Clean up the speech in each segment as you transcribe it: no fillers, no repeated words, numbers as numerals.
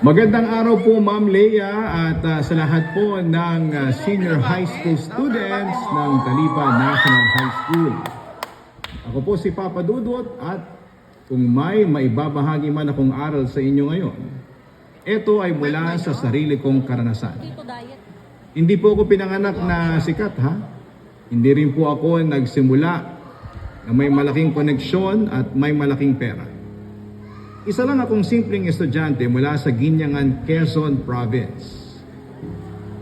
Magandang araw po Ma'am Leia at sa lahat po ng senior high school students ng Talipa National High School. Ako po si Papa Dudut at kung may maibabahagi man akong aral sa inyo ngayon, ito ay mula sa sarili kong karanasan. Hindi po ako pinanganak na sikat ha. Hindi rin po ako nagsimula na may malaking koneksyon at may malaking pera. Isa lang akong simpleng estudyante mula sa Guinyangan, Quezon Province.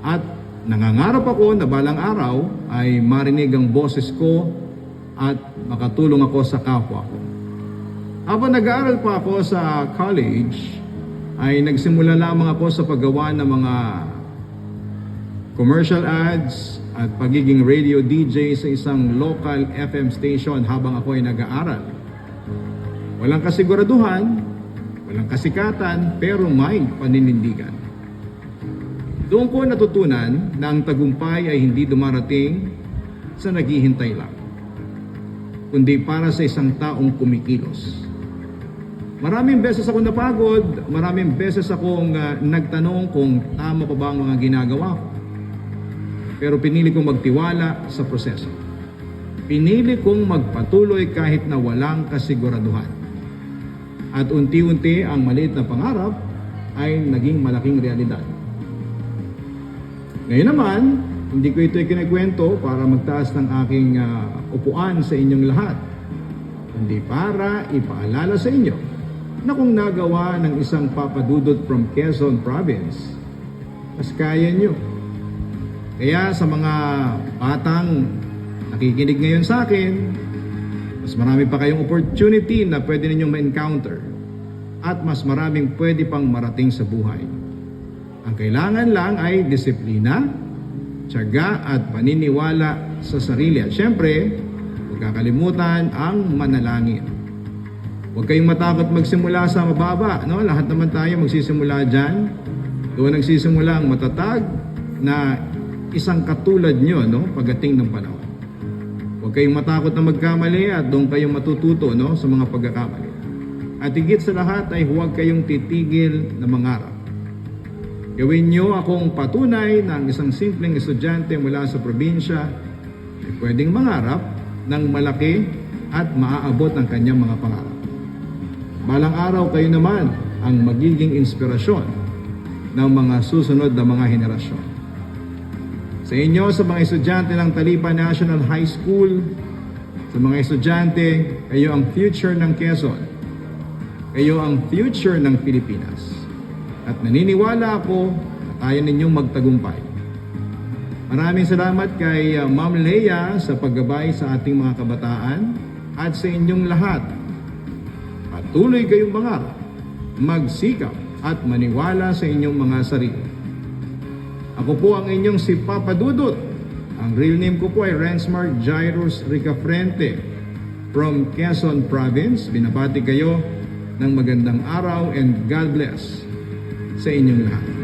At nangangarap ako na balang araw ay marinig ang boses ko at makatulong ako sa kapwa ko. Habang nag-aaral pa ako sa college, ay nagsimula lamang ako sa paggawa ng mga commercial ads at pagiging radio DJ sa isang local FM station habang ako ay nag-aaral. Walang kasiguraduhan, walang kasikatan, pero may paninindigan. Doon ko natutunan na ang tagumpay ay hindi dumarating sa naghihintay lang, kundi para sa isang taong kumikilos. Maraming beses ako napagod, maraming beses akong nagtanong kung tama pa ba ang mga ginagawa ko. Pero pinili kong magtiwala sa proseso. Pinili kong magpatuloy kahit na walang kasiguraduhan. At unti-unti ang maliit na pangarap ay naging malaking realidad. Ngayon naman, hindi ko ito ikinikwento para magtaas ng aking upuan sa inyong lahat. Hindi para ipaalala sa inyo na kung nagawa ng isang papadudot from Quezon Province, mas kaya nyo. Kaya sa mga batang nakikinig ngayon sa akin, mas marami pa kayong opportunity na pwede ninyong ma-encounter at mas maraming pwede pang marating sa buhay. Ang kailangan lang ay disiplina, tiyaga at paniniwala sa sarili. At syempre, huwag kakalimutan ang manalangin. Huwag kayong matakot magsimula sa mababa. No? Lahat naman tayo magsisimula dyan. Doon nagsisimula ang matatag na isang katulad nyo pagdating ng panahon. Huwag kayong matakot na magkamali at doon kayong matututo sa mga pagkakamali. At higit sa lahat ay huwag kayong titigil na mangarap. Gawin nyo akong patunay na ang isang simpleng estudyante mula sa probinsya ay pwedeng mangarap ng malaki at maaabot ang kanyang mga pangarap. Balang araw kayo naman ang magiging inspirasyon ng mga susunod na mga henerasyon. Sa inyo, sa mga estudyante ng Talipa National High School, sa mga estudyante, kayo ang future ng Quezon. Kayo ang future ng Pilipinas. At naniniwala ako na kaya ninyong magtagumpay. Maraming salamat kay Ma'am Leia sa paggabay sa ating mga kabataan at sa inyong lahat. Patuloy kayong mangarap, magsikap at maniwala sa inyong mga sarili. Ako po ang inyong si Papa Dudut. Ang real name ko po ay Rensmar Jairus Ricafrente from Quezon Province. Binabati kayo ng magandang araw and God bless sa inyong lahat.